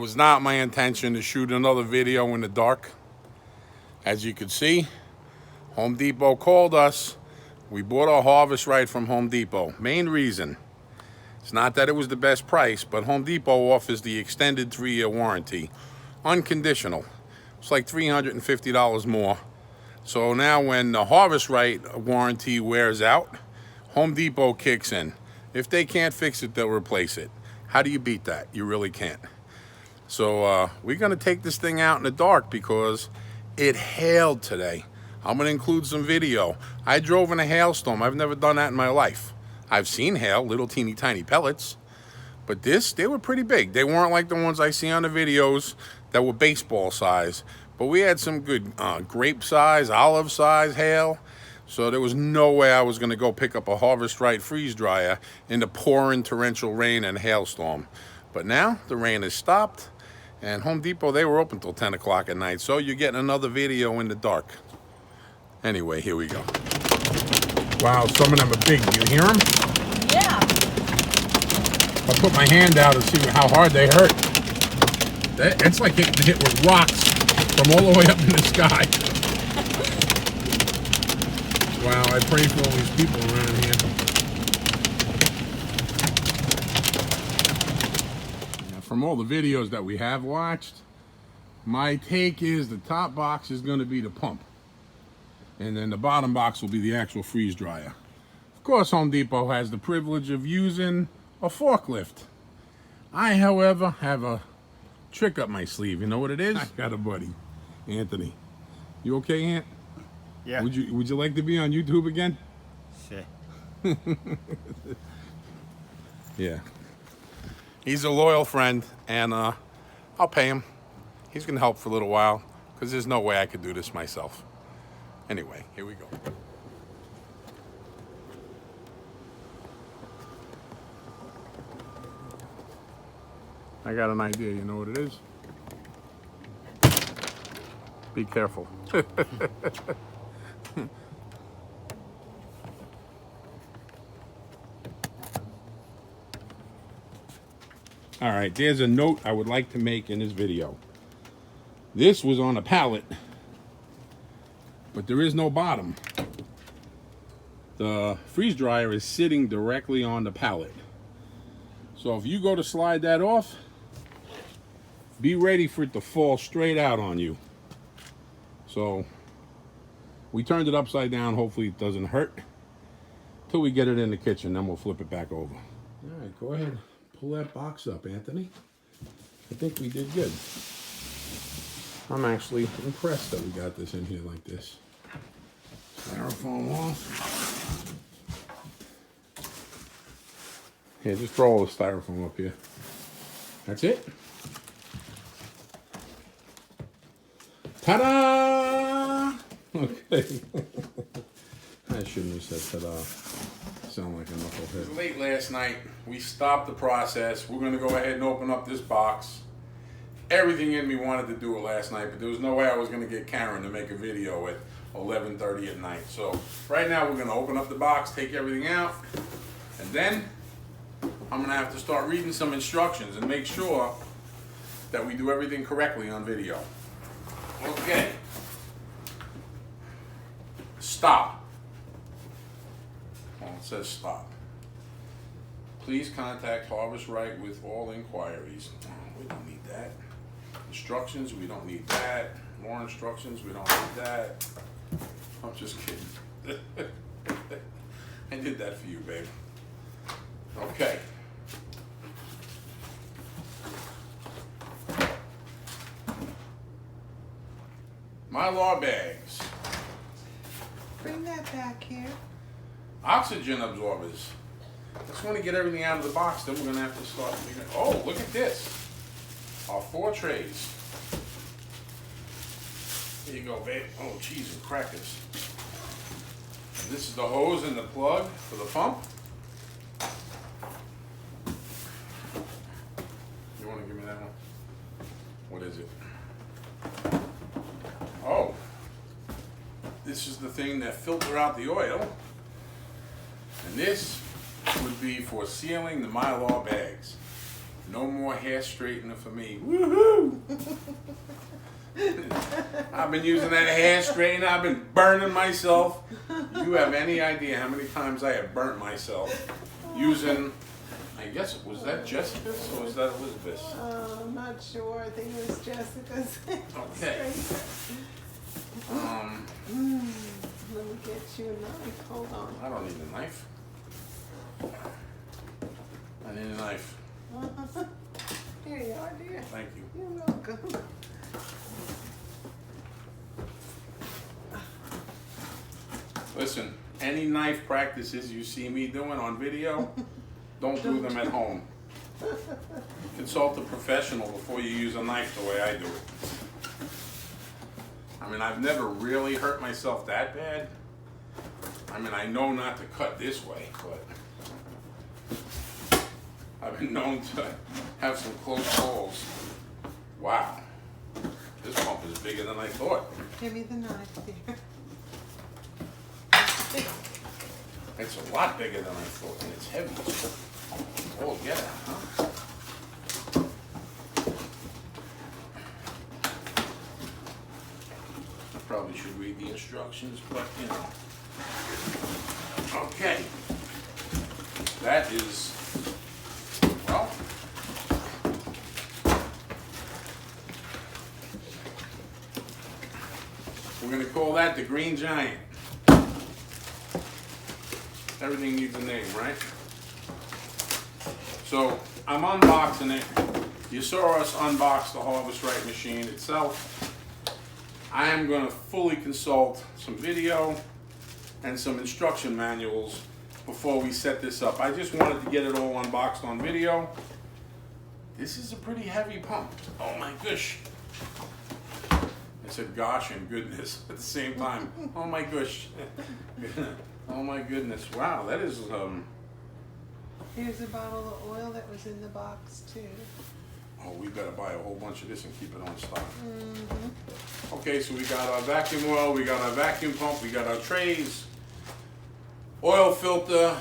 was not my intention to shoot another video in the dark. As you can see, Home Depot called us. We bought our Harvest Right from Home Depot. Main reason, it's not that it was the best price, but Home Depot offers the extended 3-year warranty, unconditional. It's like $350 more. So now when the Harvest Right warranty wears out, Home Depot kicks in. If they can't fix it, they'll replace it. How do you beat that? You really can't. So we're gonna take this thing out in the dark because it hailed today. I'm gonna include some video. I drove in a hailstorm. I've never done that in my life. I've seen hail, little teeny tiny pellets, but they were pretty big. They weren't like the ones I see on the videos that were baseball size, but we had some good grape size, olive size hail. So there was no way I was gonna go pick up a Harvest Right freeze dryer in the pouring torrential rain and hailstorm. But now the rain has stopped, and Home Depot, they were open till 10 o'clock at night, so you're getting another video in the dark. Anyway, here we go. Wow, some of them are big. Do you hear them? Yeah. I'll put my hand out and see how hard they hurt. It's like getting hit with rocks from all the way up in the sky. Wow, I pray for all these people around here. Now, from all the videos that we have watched, my take is the top box is going to be the pump. And then the bottom box will be the actual freeze dryer. Of course, Home Depot has the privilege of using a forklift. I, however, have a trick up my sleeve. You know what it is? I got a buddy, Anthony. You okay, Ant? Yeah. Would you like to be on YouTube again? Sure. Yeah. He's a loyal friend, and I'll pay him. He's gonna help for a little while, because there's no way I could do this myself. Anyway, here we go. I got an idea. You know what it is? Be careful. All right, there's a note I would like to make in this video. This was on a pallet, but there is no bottom. The freeze dryer is sitting directly on the pallet. So if you go to slide that off, be ready for it to fall straight out on you. So we turned it upside down. Hopefully it doesn't hurt till we get it in the kitchen. Then we'll flip it back over. All right, go ahead. Pull that box up, Anthony. I think we did good. I'm actually impressed that we got this in here like this. Styrofoam off. Here, just throw all the styrofoam up here. That's it. Ta-da! Okay. I shouldn't have said ta-da. Sound like a knucklehead. It was late last night. We stopped the process. We're going to go ahead and open up this box. Everything in me wanted to do it last night, but there was no way I was going to get Karen to make a video at 11:30 at night. So right now we're going to open up the box, take everything out, and then I'm going to have to start reading some instructions and make sure that we do everything correctly on video. Okay. Stop. Well, it says stop. Please contact Harvest Right with all inquiries. We don't need that. Instructions, we don't need that. More instructions, we don't need that. I'm just kidding. I did that for you, babe. Okay. Mylar bags. Bring that back here. Oxygen absorbers. Just want to get everything out of the box, then we're going to have to start figuring. Oh, look at this. Our 4 trays. Here you go, babe. Oh, cheese and crackers. And this is the hose and the plug for the pump. You want to give me that one? What is it? Oh. This is the thing that filters out the oil. And this would be for sealing the Mylar bags. No more hair straightener for me. Woohoo! I've been using that hair straightener. I've been burning myself. You have any idea how many times I have burnt myself using, I guess, was that Jessica's or was that Elizabeth's? I'm not sure. I think it was Jessica's. Okay. Let me get you a knife. Hold on. I don't need a knife. I need a knife. Here you are, dear. Thank you. You're welcome. Listen, any knife practices you see me doing on video, don't do them at home. Consult a professional before you use a knife the way I do it. I mean, I've never really hurt myself that bad. I mean, I know not to cut this way, but I've been known to have some close calls. Wow. This pump is bigger than I thought. Give me the knife, dear. It's a lot bigger than I thought, and it's heavy. Oh, get it, huh? I probably should read the instructions, but you know. Okay. That is, well, we're going to call that the Green Giant. Everything needs a name, right? So I'm unboxing it. You saw us unbox the Harvest Right machine itself. I am going to fully consult some video and some instruction manuals before we set this up. I just wanted to get it all unboxed on video. This is a pretty heavy pump. Oh my gosh. I said gosh and goodness at the same time. Oh my gosh. Oh my goodness. Wow, that is Here's a bottle of oil that was in the box too. oh, we better buy a whole bunch of this and keep it on stock. Okay, so we got our vacuum oil, we got our vacuum pump, we got our trays, oil filter,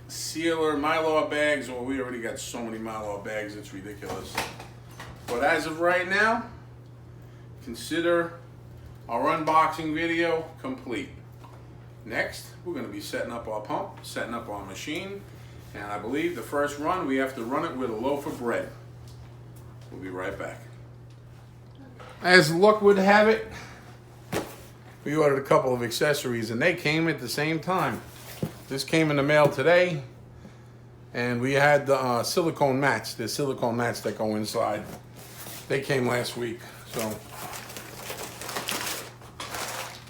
sealer, Mylar bags. Oh, we already got so many Mylar bags, it's ridiculous. But as of right now, consider our unboxing video complete. Next, we're going to be setting up our pump, setting up our machine, and I believe the first run we have to run it with a loaf of bread. We'll be right back. As luck would have it, we ordered a couple of accessories and they came at the same time. This came in the mail today, and we had the silicone mats. The silicone mats that go inside. They came last week, so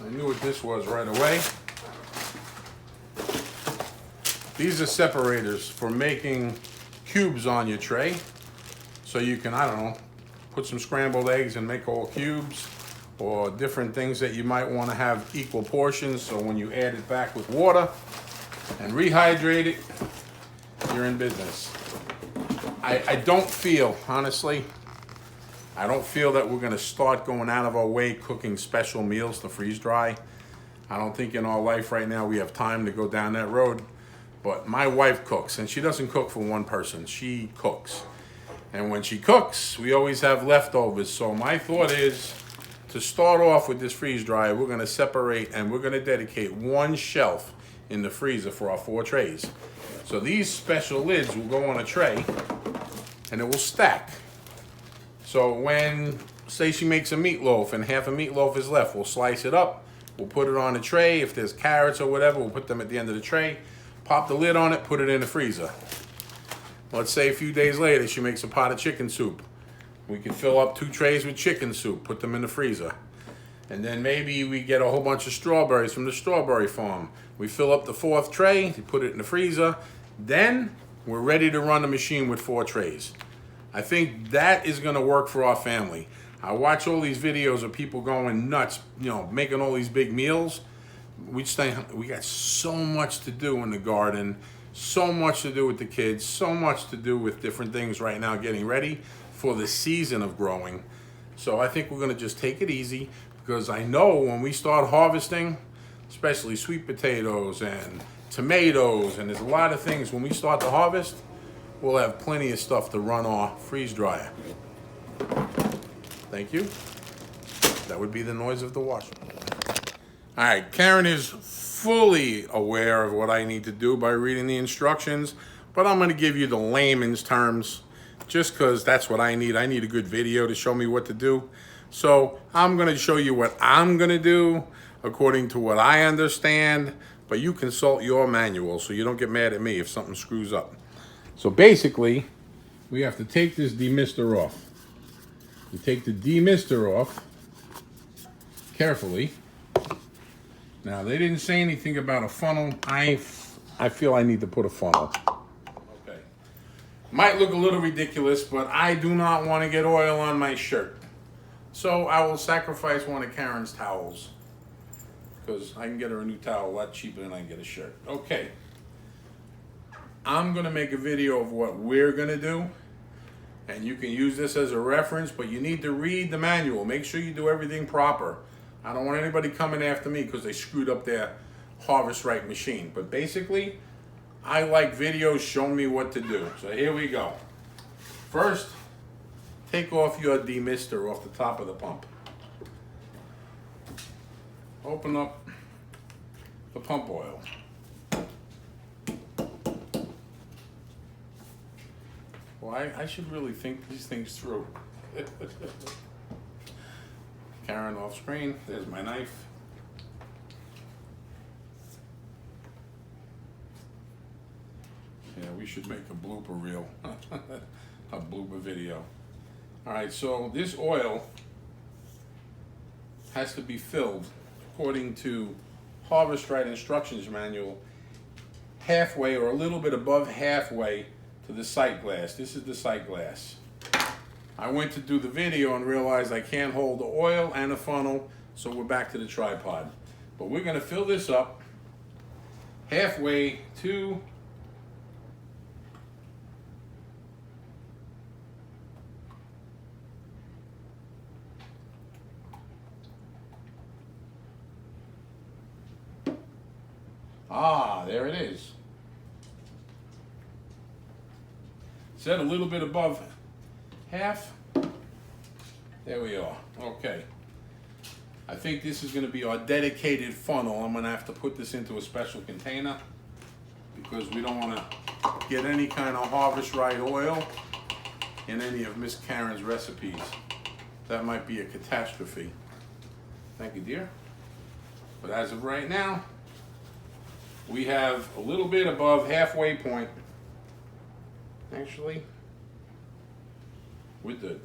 I knew what this was right away. These are separators for making cubes on your tray. So you can, I don't know, put some scrambled eggs and make all cubes, or different things that you might want to have equal portions, so when you add it back with water and rehydrate it, you're in business. I don't feel, honestly, I don't feel that we're going to start going out of our way cooking special meals to freeze dry. I don't think in our life right now we have time to go down that road. But my wife cooks, and she doesn't cook for one person. She cooks. And when she cooks, we always have leftovers. So my thought is to start off with this freeze dryer, we're going to separate and we're going to dedicate one shelf in the freezer for our 4 trays. So these special lids will go on a tray and it will stack. So when, say she makes a meatloaf and half a meatloaf is left, we'll slice it up, we'll put it on a tray. If there's carrots or whatever, we'll put them at the end of the tray. Pop the lid on it, put it in the freezer. Let's say a few days later she makes a pot of chicken soup. We can fill up 2 trays with chicken soup, put them in the freezer. And then maybe we get a whole bunch of strawberries from the strawberry farm. We fill up the 4th tray, put it in the freezer. Then we're ready to run the machine with 4 trays. I think that is gonna work for our family. I watch all these videos of people going nuts, you know, making all these big meals. We got so much to do in the garden, so much to do with the kids, so much to do with different things right now getting ready for the season of growing. So I think we're going to just take it easy, because I know when we start harvesting, especially sweet potatoes and tomatoes, and there's a lot of things when we start to harvest, we'll have plenty of stuff to run our freeze dryer. Thank you. That would be the noise of the washer. All right, Karen is fully aware of what I need to do by reading the instructions, but I'm gonna give you the layman's terms just because that's what I need. I need a good video to show me what to do. So I'm gonna show you what I'm gonna do according to what I understand, but you consult your manual so you don't get mad at me if something screws up. So basically, we have to take this demister off. You take the demister off carefully. Now, they didn't say anything about a funnel. I feel I need to put a funnel. Okay. Might look a little ridiculous, but I do not want to get oil on my shirt. So I will sacrifice one of Karen's towels, because I can get her a new towel a lot cheaper than I can get a shirt. Okay. I'm going to make a video of what we're going to do, and you can use this as a reference, but you need to read the manual. Make sure you do everything proper. I don't want anybody coming after me because they screwed up their Harvest Right machine. But basically, I like videos showing me what to do. So here we go. First, take off your demister off the top of the pump. Open up the pump oil. Well, I should really think these things through. Karen off screen. There's my knife. Yeah, we should make a blooper reel. A blooper video. Alright, so this oil has to be filled according to Harvest Right instructions manual halfway or a little bit above halfway to the sight glass. This is the sight glass. I went to do the video and realized I can't hold the oil and a funnel, so we're back to the tripod. But we're gonna fill this up halfway to there it is. Set a little bit above half. There we are. Okay. I think this is going to be our dedicated funnel. I'm going to have to put this into a special container because we don't want to get any kind of Harvest Right oil in any of Miss Karen's recipes. That might be a catastrophe. Thank you, dear. But as of right now, we have a little bit above halfway point. Actually, we're good.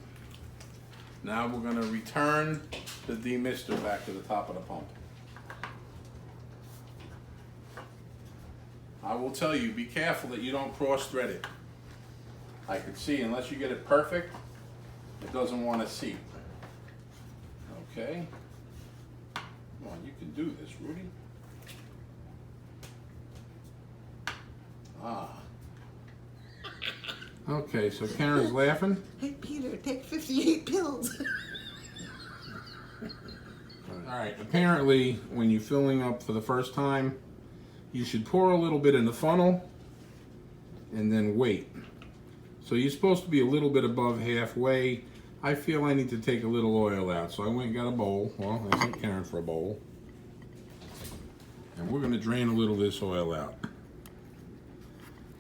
Now we're going to return the demister back to the top of the pump. I will tell you, be careful that you don't cross-thread it. I can see, unless you get it perfect, it doesn't want to seep. Okay. Come on, you can do this, Rudy. Okay, so Karen's laughing. Hey, Peter, take 58 pills. All right, apparently when you're filling up for the first time, you should pour a little bit in the funnel and then wait. So you're supposed to be a little bit above halfway. I feel I need to take a little oil out, so I went and got a bowl. Well, I sent Karen for a bowl. And we're gonna drain a little of this oil out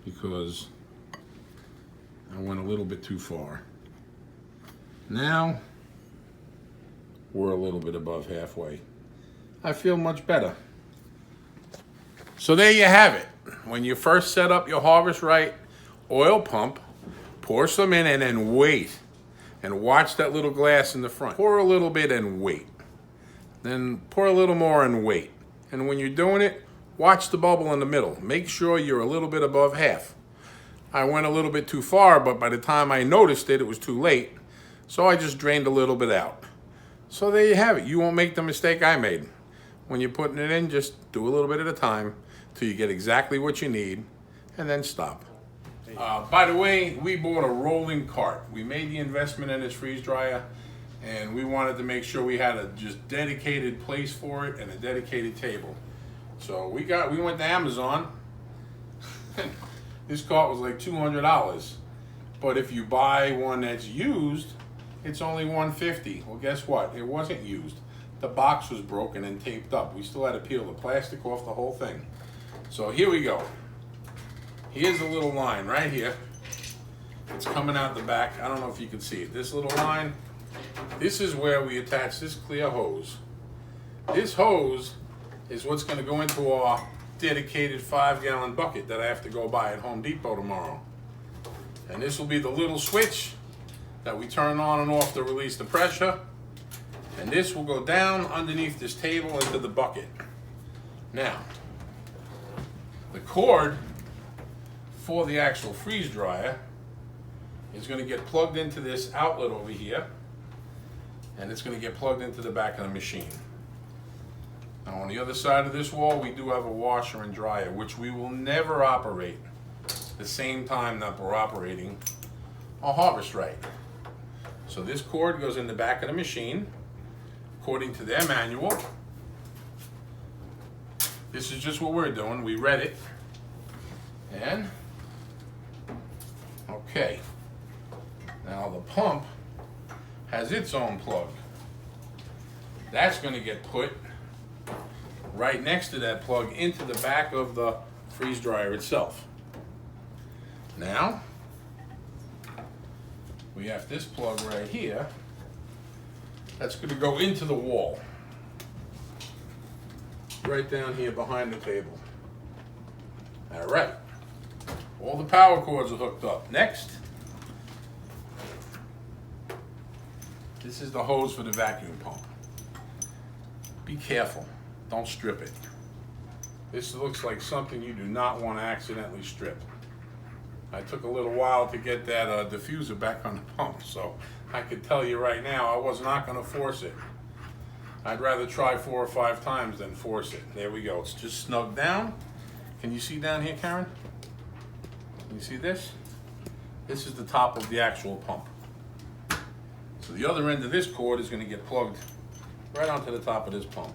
because I went a little bit too far. Now, we're a little bit above halfway. I feel much better. So there you have it. When you first set up your Harvest Right oil pump, pour some in and then wait. And watch that little glass in the front. Pour a little bit and wait. Then pour a little more and wait. And when you're doing it, watch the bubble in the middle. Make sure you're a little bit above half. I went a little bit too far, but by the time I noticed it, it was too late. So I just drained a little bit out. So there you have it. You won't make the mistake I made. When you're putting it in, just do a little bit at a time till you get exactly what you need, and then stop. By the way, we bought a rolling cart. We made the investment in this freeze dryer, and we wanted to make sure we had a just dedicated place for it and a dedicated table. So we went to Amazon. This cart was like $200. But if you buy one that's used, it's only $150. Well, guess what? It wasn't used. The box was broken and taped up. We still had to peel the plastic off the whole thing. So here we go. Here's a little line right here. It's coming out the back. I don't know if you can see it. This little line, this is where we attach this clear hose. This hose is what's going to go into our dedicated 5-gallon bucket that I have to go buy at Home Depot tomorrow. And this will be the little switch that we turn on and off to release the pressure. And this will go down underneath this table into the bucket. Now, the cord for the actual freeze dryer is going to get plugged into this outlet over here, and it's going to get plugged into the back of the machine. Now on the other side of this wall, we do have a washer and dryer, which we will never operate the same time that we're operating a Harvest Right. So this cord goes in the back of the machine, according to their manual. This is just what we're doing. We read it. And, okay. Now the pump has its own plug. That's going to get put right next to that plug into the back of the freeze dryer itself. Now, we have this plug right here that's going to go into the wall. Right down here behind the table. All right. All the power cords are hooked up. Next, this is the hose for the vacuum pump. Be careful. Don't strip it. This looks like something you do not want to accidentally strip. I took a little while to get that diffuser back on the pump, so I could tell you right now I was not going to force it. I'd rather try 4 or 5 times than force it. There we go. It's just snugged down. Can you see down here, Karen? Can you see this? This is the top of the actual pump. So the other end of this cord is going to get plugged right onto the top of this pump.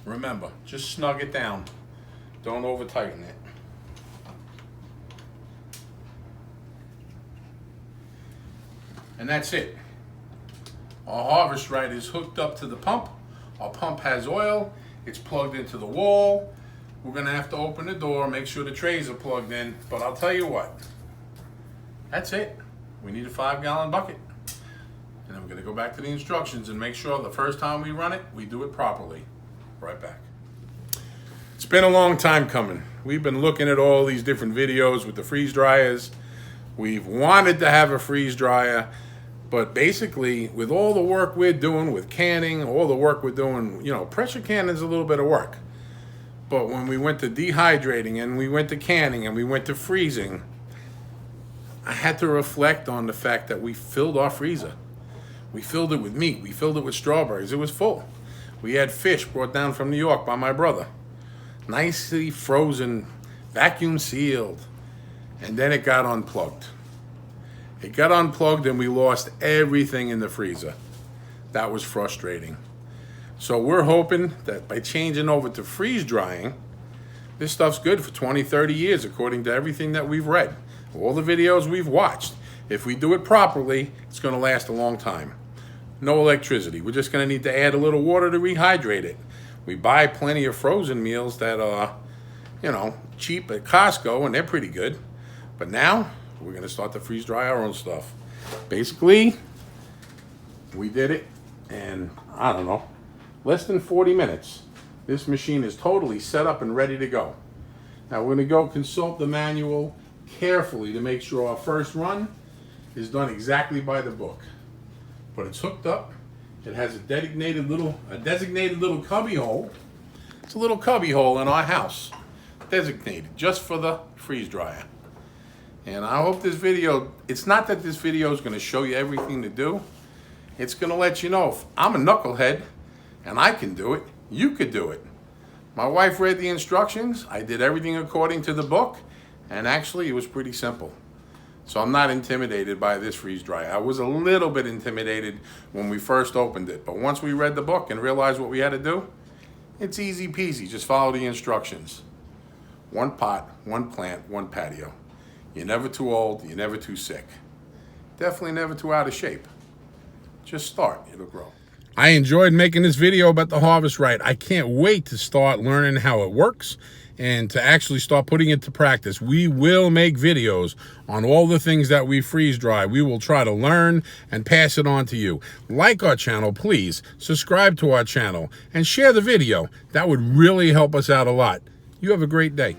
Remember, just snug it down. Don't over tighten it. And that's it. Our Harvest Right is hooked up to the pump. Our pump has oil. It's plugged into the wall. We're gonna have to open the door, make sure the trays are plugged in. But I'll tell you what, that's it. We need a 5-gallon bucket. And then we're gonna go back to the instructions and make sure the first time we run it, we do it properly. Right back. It's been a long time coming. We've been looking at all these different videos with the freeze dryers. We've wanted to have a freeze dryer, but basically with all the work we're doing with canning, all the work we're doing, you know, pressure canning is a little bit of work. But when we went to dehydrating and we went to canning and we went to freezing, I had to reflect on the fact that we filled our freezer. We filled it with meat. We filled it with strawberries. It was full. We had fish brought down from New York by my brother. Nicely frozen, vacuum sealed. And then it got unplugged. It got unplugged and we lost everything in the freezer. That was frustrating. So we're hoping that by changing over to freeze drying, this stuff's good for 20, 30 years according to everything that we've read. All the videos we've watched. If we do it properly, it's going to last a long time. No electricity. We're just going to need to add a little water to rehydrate it. We buy plenty of frozen meals that are, you know, cheap at Costco, and they're pretty good. But now, we're going to start to freeze dry our own stuff. Basically, we did it in, I don't know, less than 40 minutes. This machine is totally set up and ready to go. Now we're going to go consult the manual carefully to make sure our first run is done exactly by the book. But it's hooked up. It has a designated little cubby hole. It's a little cubby hole in our house, designated just for the freeze dryer. And I hope this video, it's not that this video is going to show you everything to do. It's going to let you know if I'm a knucklehead and I can do it, you could do it. My wife read the instructions. I did everything according to the book. And actually, it was pretty simple. So I'm not intimidated by this freeze dryer. I was a little bit intimidated when we first opened it. But once we read the book and realized what we had to do, it's easy peasy. Just follow the instructions. One pot, one plant, one patio. You're never too old, you're never too sick. Definitely never too out of shape. Just start, it'll grow. I enjoyed making this video about the Harvest Right. I can't wait to start learning how it works and to actually start putting it to practice. We will make videos on all the things that we freeze dry. We will try to learn and pass it on to you. Like our channel, please. Subscribe to our channel and share the video. That would really help us out a lot. You have a great day.